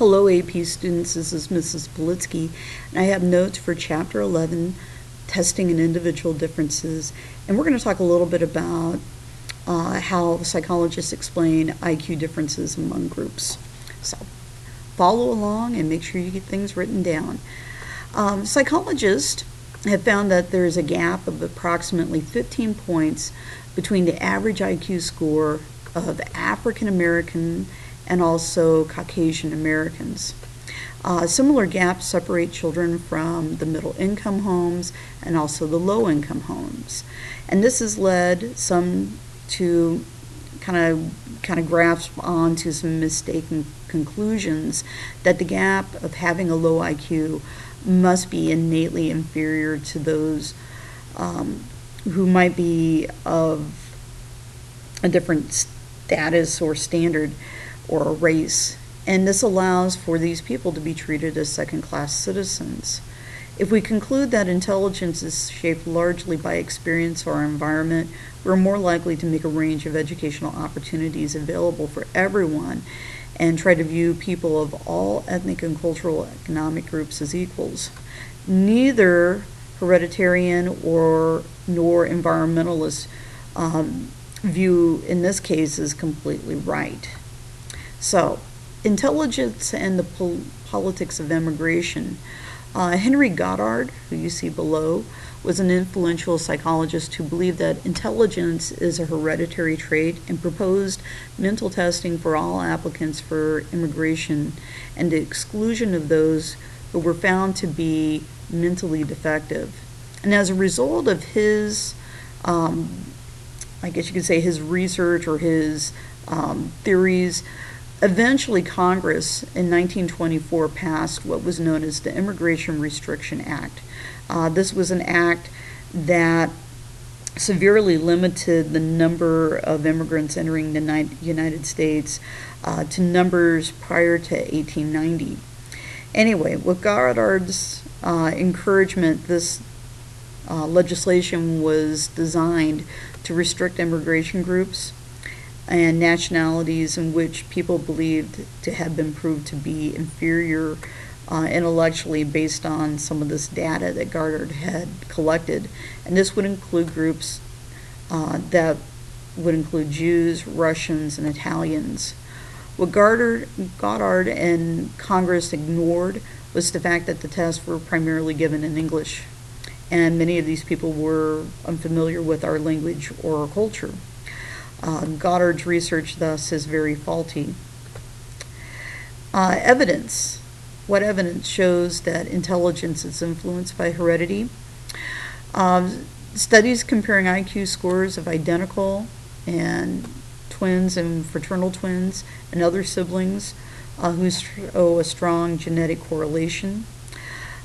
Hello AP students, this is Mrs. Politsky, and I have notes for Chapter 11, Testing and Individual Differences, and we're going to talk a little bit about how psychologists explain IQ differences among groups. So follow along and make sure you get things written down. Psychologists have found that there is a gap of approximately 15 points between the average IQ score of African American and also Caucasian Americans. Similar gaps separate children from the middle income homes and also the low income homes. And this has led some to kind of grasp on to some mistaken conclusions that the gap of having a low IQ must be innately inferior to those who might be of a different status or standard or a race, and this allows for these people to be treated as second-class citizens. If we conclude that intelligence is shaped largely by experience or environment, we're more likely to make a range of educational opportunities available for everyone and try to view people of all ethnic and cultural economic groups as equals. Neither hereditarian nor environmentalist view in this case is completely right. So, intelligence and the politics of immigration. Henry Goddard, who you see below, was an influential psychologist who believed that intelligence is a hereditary trait and proposed mental testing for all applicants for immigration and the exclusion of those who were found to be mentally defective. And as a result of his, I guess you could say his research or his theories, eventually, Congress in 1924 passed what was known as the Immigration Restriction Act. This was an act that severely limited the number of immigrants entering the United States to numbers prior to 1890. Anyway, with Goddard's encouragement, this legislation was designed to restrict immigration groups and nationalities in which people believed to have been proved to be inferior intellectually based on some of this data that Goddard had collected. And this would include groups that would include Jews, Russians, and Italians. What Goddard and Congress ignored was the fact that the tests were primarily given in English, and many of these people were unfamiliar with our language or our culture. Goddard's research, thus, is very faulty. Evidence. What evidence shows that intelligence is influenced by heredity? Studies comparing IQ scores of identical and twins and fraternal twins and other siblings who show a strong genetic correlation.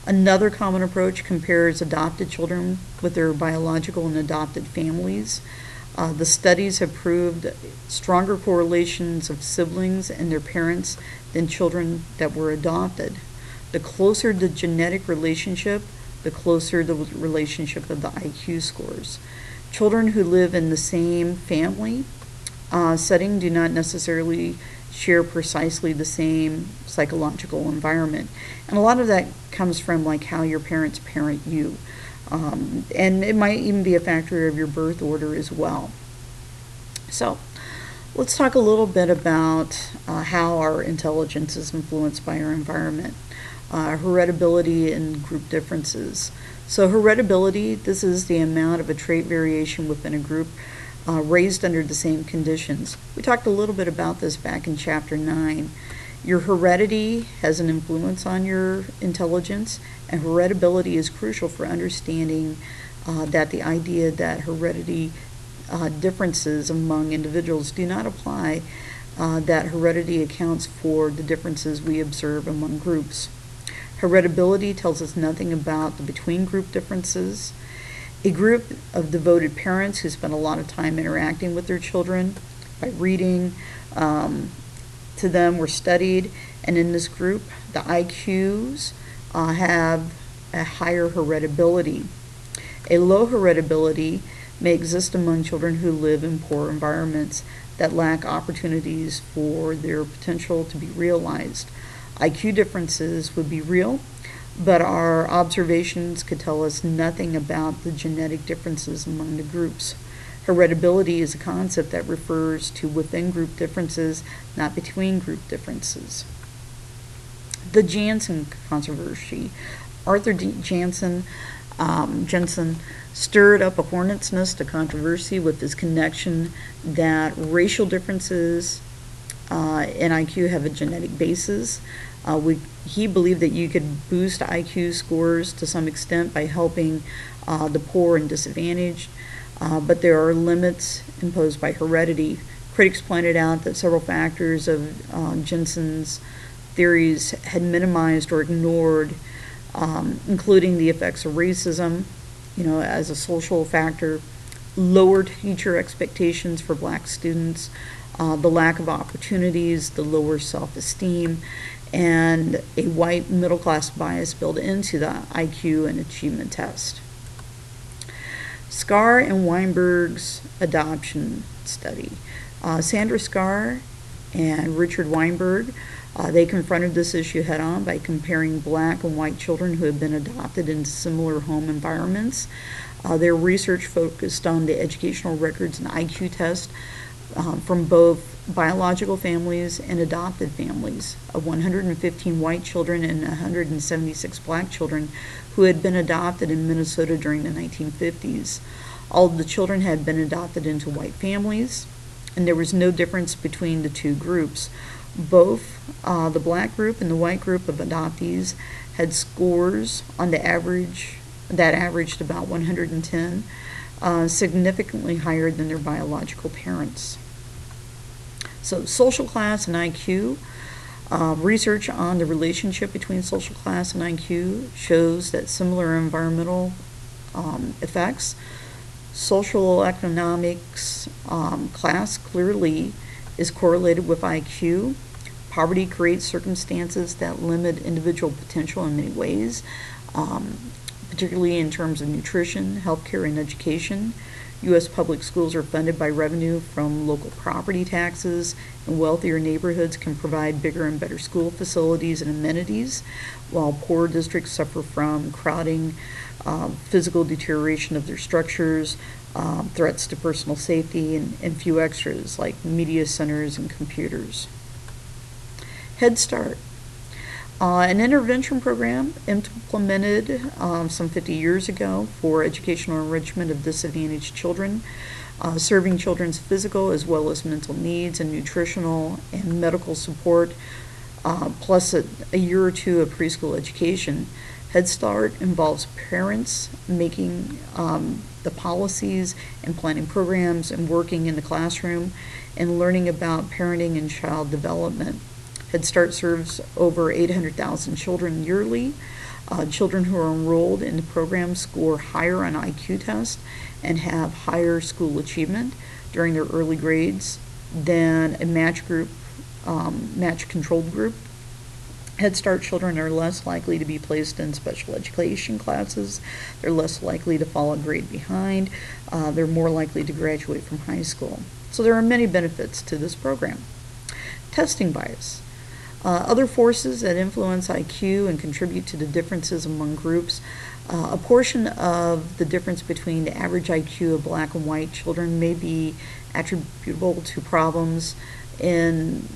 Another common approach compares adopted children with their biological and adopted families. The studies have proved stronger correlations of siblings and their parents than children that were adopted. The closer the genetic relationship, the closer the relationship of the IQ scores. Children who live in the same family setting do not necessarily share precisely the same psychological environment. And a lot of that comes from like how your parents parent you. And it might even be a factor of your birth order as well. So let's talk a little bit about how our intelligence is influenced by our environment. Heritability and group differences. So heritability, this is the amount of a trait variation within a group raised under the same conditions. We talked a little bit about this back in Chapter 9. Your heredity has an influence on your intelligence, and heritability is crucial for understanding that the idea that heredity differences among individuals do not apply, that heredity accounts for the differences we observe among groups. Heritability tells us nothing about the between-group differences. A group of devoted parents who spend a lot of time interacting with their children by reading to them were studied, and in this group, the IQs have a higher heritability. A low heritability may exist among children who live in poor environments that lack opportunities for their potential to be realized. IQ differences would be real, but our observations could tell us nothing about the genetic differences among the groups. Heritability is a concept that refers to within-group differences, not between-group differences. The Jansen controversy. Arthur Jansen stirred up a hornet's nest of controversy with his connection that racial differences in IQ have a genetic basis. He believed that you could boost IQ scores to some extent by helping the poor and disadvantaged, but there are limits imposed by heredity. Critics pointed out that several factors of Jensen's theories had minimized or ignored, including the effects of racism, as a social factor, lower teacher expectations for black students, the lack of opportunities, the lower self-esteem, and a white middle-class bias built into the IQ and achievement test. Scar and Weinberg's adoption study. Sandra Scar and Richard Weinberg, they confronted this issue head-on by comparing black and white children who had been adopted in similar home environments. Their research focused on the educational records and IQ test from both biological families and adopted families of 115 white children and 176 black children who had been adopted in Minnesota during the 1950s. All of the children had been adopted into white families, and there was no difference between the two groups. Both the black group and the white group of adoptees had scores on the average that averaged about 110, significantly higher than their biological parents. So social class and IQ. Research on the relationship between social class and IQ shows that similar environmental effects. Social economics class clearly is correlated with IQ. Poverty creates circumstances that limit individual potential in many ways, particularly in terms of nutrition, healthcare, and education. U.S. public schools are funded by revenue from local property taxes, and wealthier neighborhoods can provide bigger and better school facilities and amenities, while poor districts suffer from crowding, physical deterioration of their structures, threats to personal safety, and few extras like media centers and computers. Head Start. An intervention program implemented some 50 years ago for educational enrichment of disadvantaged children, serving children's physical as well as mental needs and nutritional and medical support, plus a year or two of preschool education. Head Start involves parents making the policies and planning programs and working in the classroom and learning about parenting and child development. Head Start serves over 800,000 children yearly. Children who are enrolled in the program score higher on IQ tests and have higher school achievement during their early grades than a match-controlled group. Head Start children are less likely to be placed in special education classes. They're less likely to fall a grade behind. They're more likely to graduate from high school. So there are many benefits to this program. Testing bias. Other forces that influence IQ and contribute to the differences among groups. A portion of the difference between the average IQ of black and white children may be attributable to problems in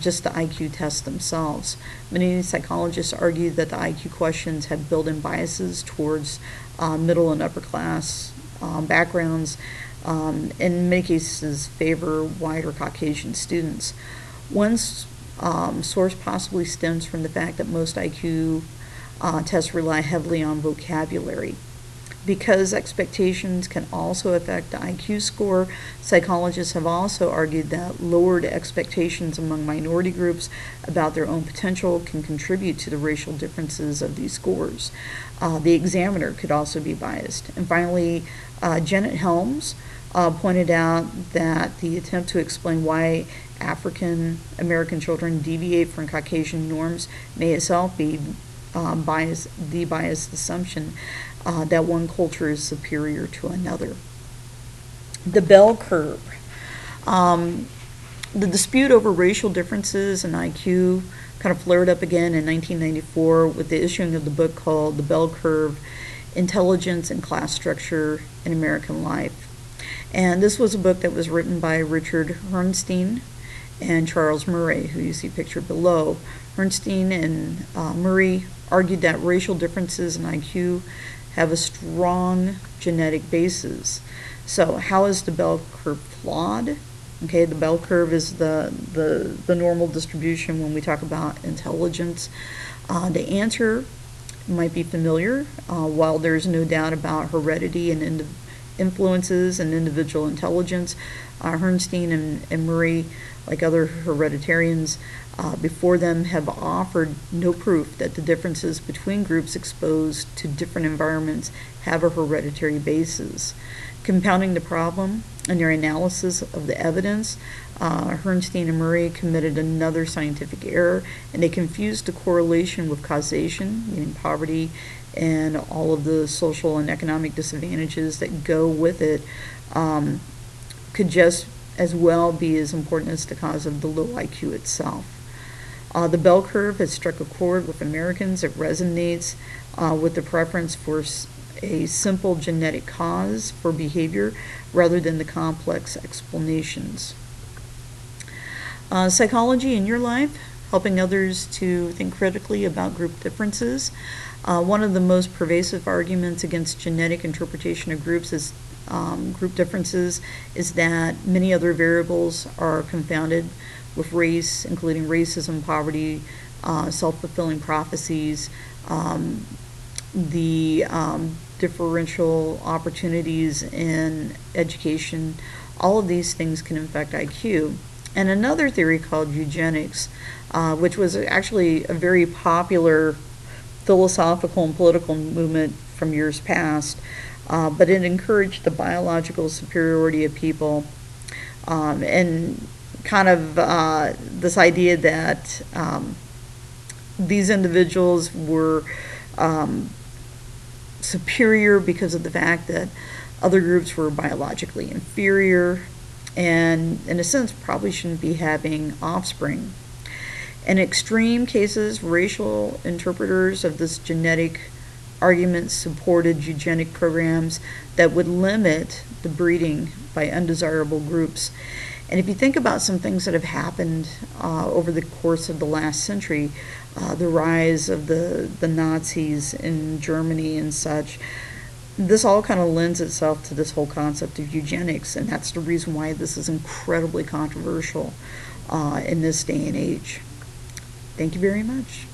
just the IQ tests themselves. Many psychologists argue that the IQ questions have built-in biases towards middle and upper class backgrounds, in many cases favor white or Caucasian students. One source possibly stems from the fact that most IQ tests rely heavily on vocabulary. Because expectations can also affect the IQ score, psychologists have also argued that lowered expectations among minority groups about their own potential can contribute to the racial differences of these scores. The examiner could also be biased. And finally, Janet Helms pointed out that the attempt to explain why African American children deviate from Caucasian norms may itself be the biased assumption that one culture is superior to another. The bell curve. The dispute over racial differences in IQ kind of flared up again in 1994 with the issuing of the book called The Bell Curve: Intelligence and Class Structure in American Life. And this was a book that was written by Richard Herrnstein and Charles Murray, who you see pictured below. Herrnstein and Murray argued that racial differences in IQ have a strong genetic basis. So how is the bell curve flawed? Okay, the bell curve is the normal distribution when we talk about intelligence. The answer might be familiar, while there's no doubt about heredity and influences and individual intelligence. Herrnstein and Murray, like other hereditarians before them, have offered no proof that the differences between groups exposed to different environments have a hereditary basis. Compounding the problem in their analysis of the evidence, Herrnstein and Murray committed another scientific error, and they confused the correlation with causation, meaning poverty and all of the social and economic disadvantages that go with it, could just as well be as important as the cause of the low IQ itself. The bell curve has struck a chord with Americans. It resonates with the preference for a simple genetic cause for behavior rather than the complex explanations. Psychology in your life, helping others to think critically about group differences. One of the most pervasive arguments against genetic interpretation of groups is group differences is that many other variables are confounded with race, including racism, poverty, self-fulfilling prophecies, the differential opportunities in education. All of these things can affect IQ. And another theory called eugenics, which was actually a very popular philosophical and political movement from years past, but it encouraged the biological superiority of people, and kind of this idea that these individuals were superior because of the fact that other groups were biologically inferior and, in a sense, probably shouldn't be having offspring. In extreme cases, racial interpreters of this genetic argument supported eugenic programs that would limit the breeding by undesirable groups. And if you think about some things that have happened over the course of the last century, the rise of the Nazis in Germany and such, this all kind of lends itself to this whole concept of eugenics, and that's the reason why this is incredibly controversial in this day and age. Thank you very much.